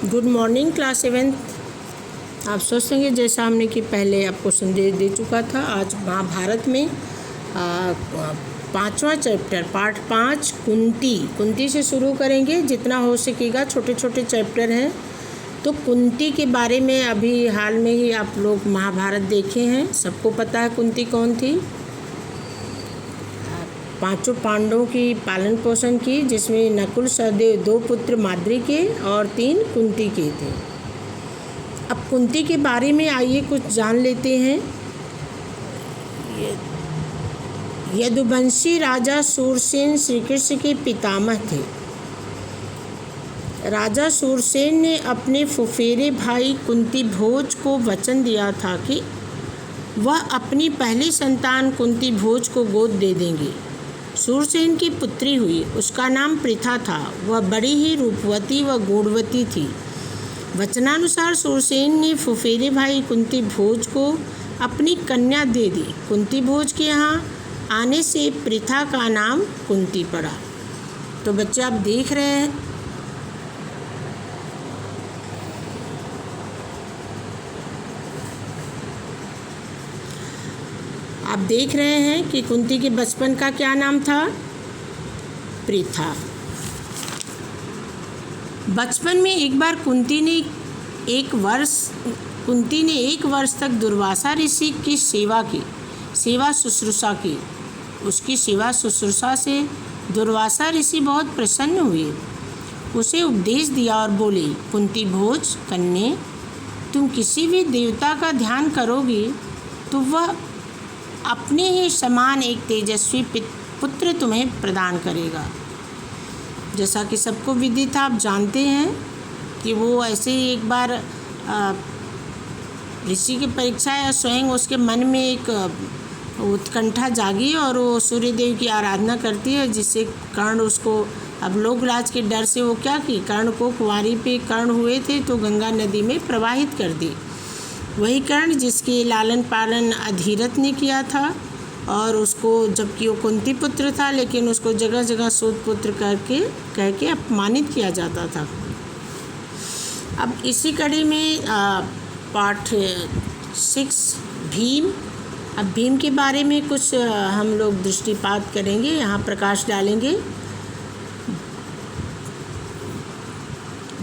Good morning class 7th। आप सोचते हैं जैसा हमने कि पहले आपको संदेश दे चुका था। आज महाभारत में 5वां चैप्टर पार्ट 5 कुंती से शुरू करेंगे। जितना हो सकेगा, छोटे छोटे चैप्टर हैं। तो कुंती के बारे में अभी हाल में ही आप लोग महाभारत देखे हैं, सबको पता है कुंती कौन थी। 5 पांडवों की पालन पोषण की, जिसमें नकुल सहदेव 2 पुत्र माद्री के और 3 कुंती के थे। अब कुंती के बारे में आइए कुछ जान लेते हैं। यदुवंशी राजा सूरसेन श्री कृष्ण के पितामह थे। राजा सूरसेन ने अपने फुफेरे भाई कुंती भोज को वचन दिया था कि वह अपनी पहली संतान कुंती भोज को गोद दे देंगे। सूरसेन की पुत्री हुई, उसका नाम पृथा था। वह बड़ी ही रूपवती व गुणवती थी। वचनानुसार सूरसेन ने फुफेरे भाई कुंती भोज को अपनी कन्या दे दी। कुंती भोज के यहाँ आने से पृथा का नाम कुंती पड़ा। तो बच्चे आप देख रहे हैं, कि कुंती के बचपन का क्या नाम था? पृथा। बचपन में एक बार कुंती ने एक वर्ष तक दुर्वासा ऋषि की सेवा शुश्रूषा की। उसकी सेवा शुश्रूषा से दुर्वासा ऋषि बहुत प्रसन्न हुए। उसे उपदेश दिया और बोले, कुंती भोज कन्ये, तुम किसी भी देवता का ध्यान करोगी तो वह अपने ही समान एक तेजस्वी पुत्र तुम्हें प्रदान करेगा। जैसा कि सबको विदित, आप जानते हैं कि वो ऐसे ही एक बार ऋषि की परीक्षा या स्वयं उसके मन में एक उत्कंठा जागी और वो सूर्यदेव की आराधना करती है, जिससे कर्ण उसको, अब लोकराज के डर से वो क्या की, कर्ण को कुंवारी पे कर्ण हुए थे तो गंगा नदी में प्रवाहित कर दी। वही कर्ण जिसके लालन पालन अधिरथ ने किया था, और उसको, जबकि वो कुंती पुत्र था, लेकिन उसको जगह जगह सूत पुत्र कह के अपमानित किया जाता था। अब इसी कड़ी में पार्ट 6 भीम। अब भीम के बारे में कुछ हम लोग दृष्टिपात करेंगे, यहाँ प्रकाश डालेंगे।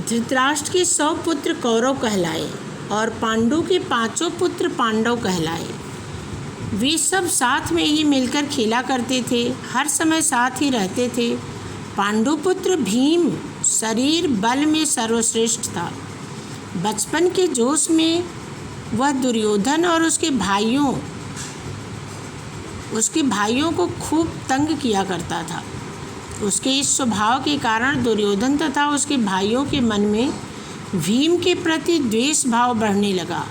धृतराष्ट्र के 100 पुत्र कौरव कहलाए और पांडु के 5 पुत्र पांडव कहलाए। वे सब साथ में ही मिलकर खेला करते थे, हर समय साथ ही रहते थे। पांडु पुत्र भीम शरीर बल में सर्वश्रेष्ठ था। बचपन के जोश में वह दुर्योधन और उसके भाइयों को खूब तंग किया करता था। उसके इस स्वभाव के कारण दुर्योधन तथा उसके भाइयों के मन में भीम के प्रति द्वेष भाव बढ़ने लगा।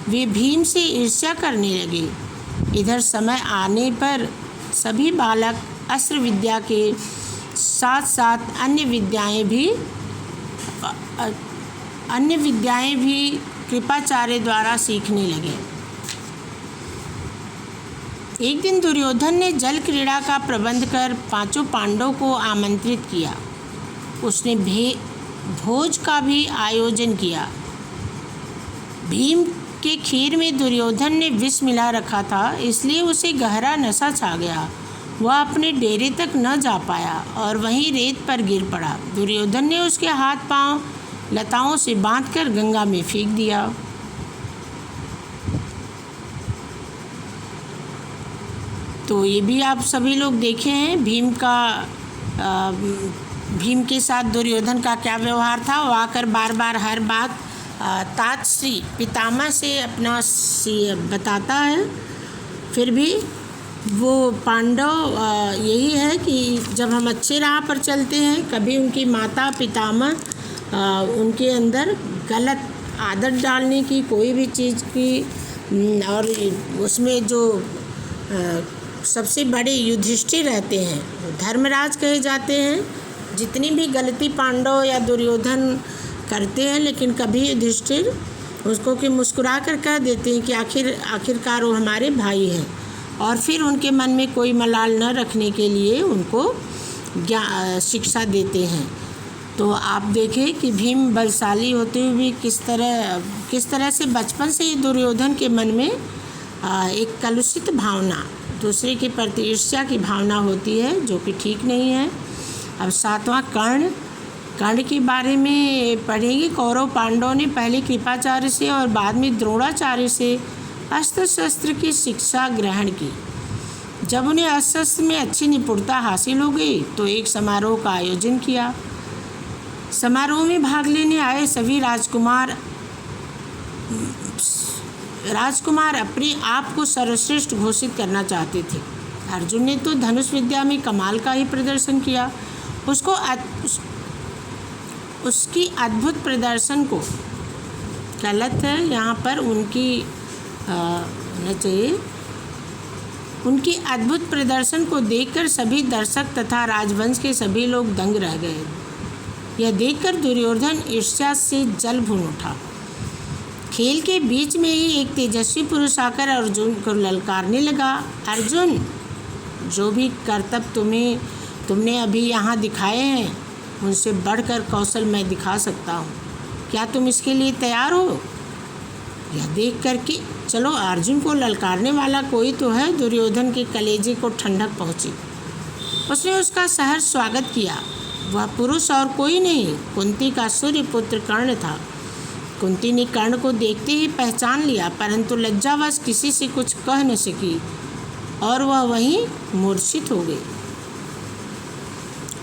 वे भीम से ईर्ष्या करने लगे। इधर समय आने पर सभी बालक अस्त्र विद्या के साथ साथ अन्य विद्याएं भी कृपाचार्य द्वारा सीखने लगे। एक दिन दुर्योधन ने जल क्रीड़ा का प्रबंध कर 5 पांडवों को आमंत्रित किया। उसने भोज का भी आयोजन किया। भीम के खीर में दुर्योधन ने विष मिला रखा था, इसलिए उसे गहरा नशा छा गया। वह अपने डेरे तक न जा पाया और वहीं रेत पर गिर पड़ा। दुर्योधन ने उसके हाथ पांव लताओं से बांधकर गंगा में फेंक दिया। तो ये भी आप सभी लोग देखे हैं, भीम के साथ दुर्योधन का क्या व्यवहार था। वो आकर बार बार हर बात तातश्री पितामह से अपना बताता है। फिर भी वो पांडव यही है कि जब हम अच्छे राह पर चलते हैं, कभी उनकी माता पितामह उनके अंदर गलत आदत डालने की, कोई भी चीज़ की, और उसमें जो सबसे बड़े युधिष्ठिर रहते हैं, धर्मराज कहे जाते हैं। जितनी भी गलती पांडव या दुर्योधन करते हैं, लेकिन कभी युधिष्ठिर उसको कि मुस्कुरा कर कह देते हैं कि आखिरकार वो हमारे भाई हैं, और फिर उनके मन में कोई मलाल न रखने के लिए उनको शिक्षा देते हैं। तो आप देखें कि भीम बलशाली होते हुए भी किस तरह से बचपन से ही दुर्योधन के मन में एक कलुषित भावना, दूसरे के प्रति ईर्ष्या की भावना होती है, जो कि ठीक नहीं है। अब 7वां कर्ण के बारे में पढ़ेंगे। कौरव पांडवों ने पहले कृपाचार्य से और बाद में द्रोणाचार्य से अस्त्र शस्त्र की शिक्षा ग्रहण की। जब उन्हें अस्त्र शस्त्र में अच्छी निपुणता हासिल हो गई तो एक समारोह का आयोजन किया। समारोह में भाग लेने आए सभी राजकुमार अपने आप को सर्वश्रेष्ठ घोषित करना चाहते थे। अर्जुन ने तो धनुष विद्या में कमाल का ही प्रदर्शन किया। उसकी अद्भुत प्रदर्शन को, गलत है यहाँ पर, होना चाहिए, उनकी अद्भुत प्रदर्शन को देखकर सभी दर्शक तथा राजवंश के सभी लोग दंग रह गए। यह देखकर दुर्योधन ईर्ष्या से जल भून उठा। खेल के बीच में ही एक तेजस्वी पुरुष आकर अर्जुन को ललकारने लगा। अर्जुन, जो भी करतब तुमने अभी यहाँ दिखाए हैं, उनसे बढ़कर कौशल मैं दिखा सकता हूँ। क्या तुम इसके लिए तैयार हो? यह देख कर कि चलो अर्जुन को ललकारने वाला कोई तो है, दुर्योधन के कलेजे को ठंडक पहुँची। उसने उसका सहर्ष स्वागत किया। वह पुरुष और कोई नहीं, कुंती का सूर्य पुत्र कर्ण था। कुंती ने कर्ण को देखते ही पहचान लिया, परंतु लज्जावश किसी से कुछ कह न सकी और वह वहीं मूर्छित हो गई।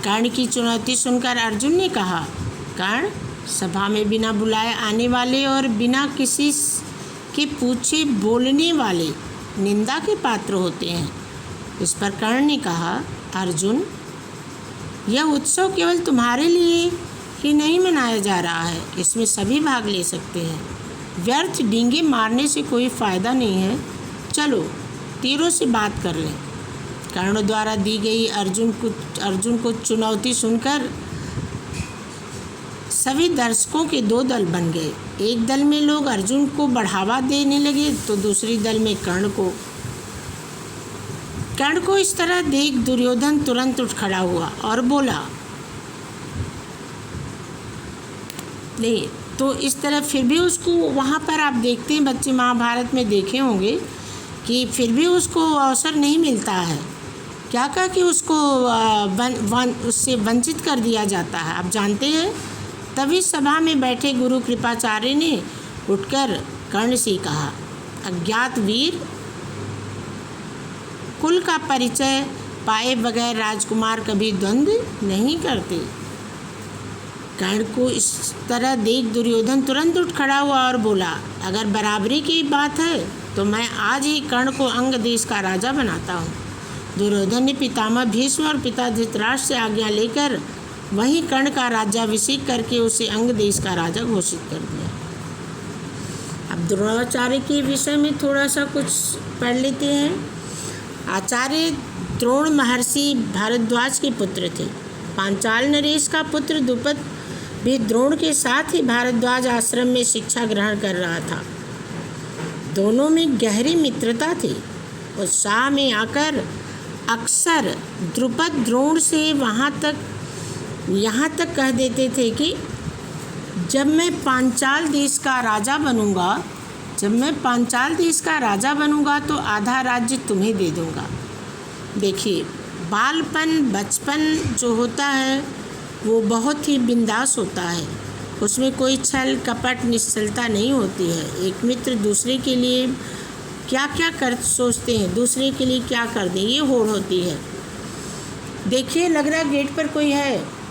कर्ण की चुनौती सुनकर अर्जुन ने कहा, कर्ण, सभा में बिना बुलाए आने वाले और बिना किसी के पूछे बोलने वाले निंदा के पात्र होते हैं। इस पर कर्ण ने कहा, अर्जुन, यह उत्सव केवल तुम्हारे लिए ही नहीं मनाया जा रहा है, इसमें सभी भाग ले सकते हैं। व्यर्थ डींगे मारने से कोई फ़ायदा नहीं है। चलो तीरों से बात कर लें। कर्ण द्वारा दी गई अर्जुन को चुनौती सुनकर सभी दर्शकों के 2 दल बन गए। एक दल में लोग अर्जुन को बढ़ावा देने लगे तो दूसरी दल में कर्ण को इस तरह देख दुर्योधन तुरंत उठ खड़ा हुआ और बोला, नहीं तो इस तरह फिर भी उसको, वहाँ पर आप देखते हैं, बच्चे महाभारत में देखे होंगे कि फिर भी उसको अवसर नहीं मिलता है। क्या कहा कि उसको उससे वंचित कर दिया जाता है। आप जानते हैं, तभी सभा में बैठे गुरु कृपाचार्य ने उठकर कर्ण से कहा, अज्ञात वीर, कुल का परिचय पाए बगैर राजकुमार कभी द्वंद्व नहीं करते। कर्ण को इस तरह देख दुर्योधन तुरंत उठ खड़ा हुआ और बोला, अगर बराबरी की बात है तो मैं आज ही कर्ण को अंग देश का राजा बनाता हूँ। दुर्योधन ने पितामह भीष्म और पिता धृतराष्ट्र से आज्ञा लेकर वहीं कर्ण का राज्याभिषेक करके उसे अंग देश का राजा घोषित कर दिया। अब द्रोणाचार्य के विषय में थोड़ा सा कुछ पढ़ लेते हैं। आचार्य द्रोण महर्षि भारद्वाज के पुत्र थे। पांचाल नरेश का पुत्र द्रुपद भी द्रोण के साथ ही भारद्वाज आश्रम में शिक्षा ग्रहण कर रहा था। दोनों में गहरी मित्रता थी। उत्साह में आकर अक्सर द्रुपद द्रोण से यहाँ तक कह देते थे कि जब मैं पांचाल देश का राजा बनूंगा तो आधा राज्य तुम्हें दे दूंगा। देखिए, बचपन जो होता है वो बहुत ही बिंदास होता है। उसमें कोई छल कपट निश्चलता नहीं होती है। एक मित्र दूसरे के लिए क्या सोचते हैं, दूसरे के लिए क्या कर दें, ये होड़ होती है। देखिए, लग रहा गेट पर कोई है।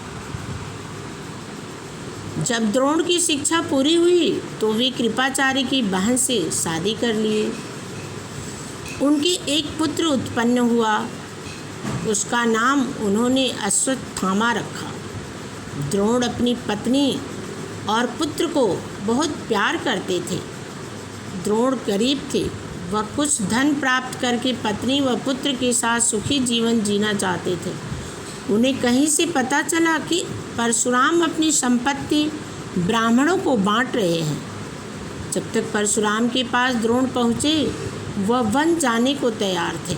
जब द्रोण की शिक्षा पूरी हुई तो वे कृपाचार्य की बहन से शादी कर लिए। उनके एक पुत्र उत्पन्न हुआ। उसका नाम उन्होंने अश्वत्थामा रखा। द्रोण अपनी पत्नी और पुत्र को बहुत प्यार करते थे। द्रोण गरीब थे। वह कुछ धन प्राप्त करके पत्नी व पुत्र के साथ सुखी जीवन जीना चाहते थे। उन्हें कहीं से पता चला कि परशुराम अपनी संपत्ति ब्राह्मणों को बांट रहे हैं। जब तक परशुराम के पास द्रोण पहुँचे, वह वन जाने को तैयार थे।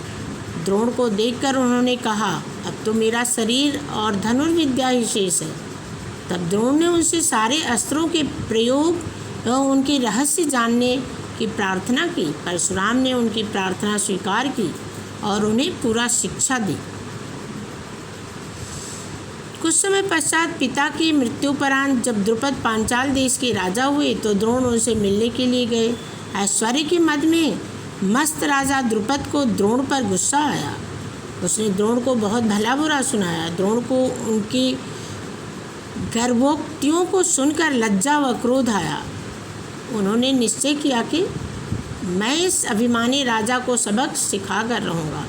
द्रोण को देखकर उन्होंने कहा, अब तो मेरा शरीर और धनुर्विद्या ही शेष है। तब द्रोण ने उनसे सारे अस्त्रों के प्रयोग एवं उनके रहस्य जानने की प्रार्थना की। परशुराम ने उनकी प्रार्थना स्वीकार की और उन्हें पूरा शिक्षा दी। कुछ समय पश्चात पिता की मृत्युपरांत जब द्रुपद पांचाल देश के राजा हुए तो द्रोण उनसे मिलने के लिए गए। ऐश्वर्य के मद में मस्त राजा द्रुपद को द्रोण पर गुस्सा आया। उसने द्रोण को बहुत भला बुरा सुनाया। द्रोण को उनकी गर्भोक्तियों को सुनकर लज्जा व क्रोध आया। उन्होंने निश्चय किया कि मैं इस अभिमानी राजा को सबक सिखा कर रहूँगा।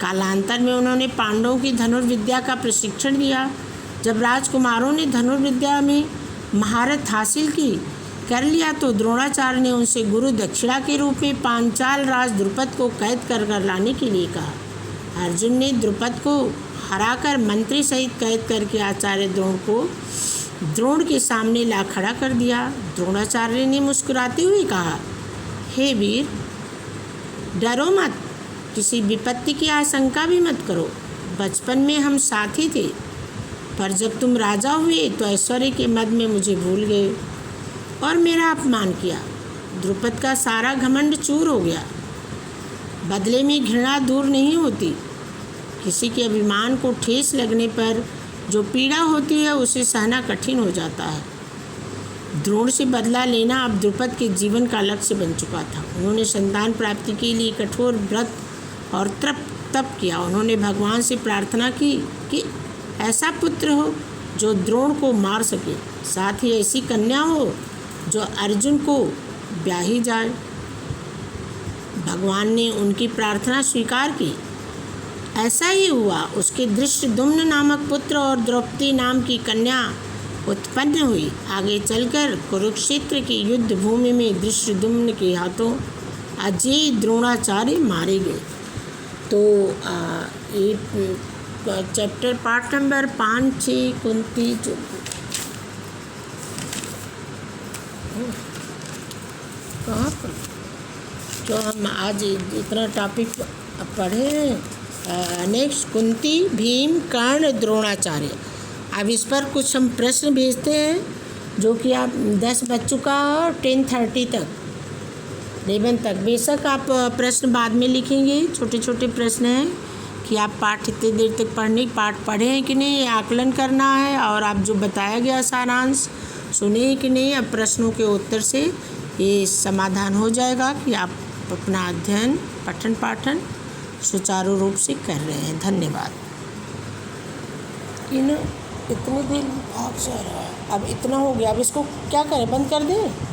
कालांतर में उन्होंने पांडवों की धनुर्विद्या का प्रशिक्षण दिया। जब राजकुमारों ने धनुर्विद्या में महारत हासिल कर लिया तो द्रोणाचार्य ने उनसे गुरु दक्षिणा के रूप में पांचाल राज द्रुपद को कैद कर लाने के लिए कहा। अर्जुन ने द्रुपद को हराकर मंत्री सहित कैद करके आचार्य द्रोण को द्रोण के सामने ला खड़ा कर दिया। द्रोणाचार्य ने मुस्कुराते हुए कहा, हे वीर, डरो मत, किसी विपत्ति की आशंका भी मत करो। बचपन में हम साथी थे, पर जब तुम राजा हुए तो ऐश्वर्य के मद में मुझे भूल गए और मेरा अपमान किया। द्रुपद का सारा घमंड चूर हो गया। बदले में घृणा दूर नहीं होती। किसी के अभिमान को ठेस लगने पर जो पीड़ा होती है उसे सहना कठिन हो जाता है। द्रोण से बदला लेना अब द्रुपद के जीवन का लक्ष्य बन चुका था। उन्होंने संतान प्राप्ति के लिए कठोर व्रत और तप किया। उन्होंने भगवान से प्रार्थना की कि ऐसा पुत्र हो जो द्रोण को मार सके, साथ ही ऐसी कन्या हो जो अर्जुन को ब्याही जाए। भगवान ने उनकी प्रार्थना स्वीकार की। ऐसा ही हुआ। उसके धृष्टद्युम्न नामक पुत्र और द्रौपदी नाम की कन्या उत्पन्न हुई। आगे चलकर कुरुक्षेत्र की युद्ध भूमि में धृष्टद्युम्न के हाथों अजय द्रोणाचार्य मारे गए। तो ये चैप्टर पार्ट नंबर 5, 6, कुंती कहाँ पर जो हम आज इतना टॉपिक पढ़े हैं। नेक्स्ट कुंती, भीम, कर्ण, द्रोणाचार्य। अब इस पर कुछ हम प्रश्न भेजते हैं जो कि आप 10 बज चुका और 10:30 तक 11 तक। बेशक आप प्रश्न बाद में लिखेंगे। छोटे छोटे प्रश्न हैं कि आप पाठ इतनी देर तक पाठ पढ़े हैं कि नहीं, आकलन करना है, और आप जो बताया गया सारांश सुने कि नहीं। अब प्रश्नों के उत्तर से ये समाधान हो जाएगा कि आप अपना अध्ययन पठन पाठन सुचारू रूप से कर रहे हैं। धन्यवाद। इतनी देर भाग जा रहा है। अब इतना हो गया, अब इसको क्या करें, बंद कर दें?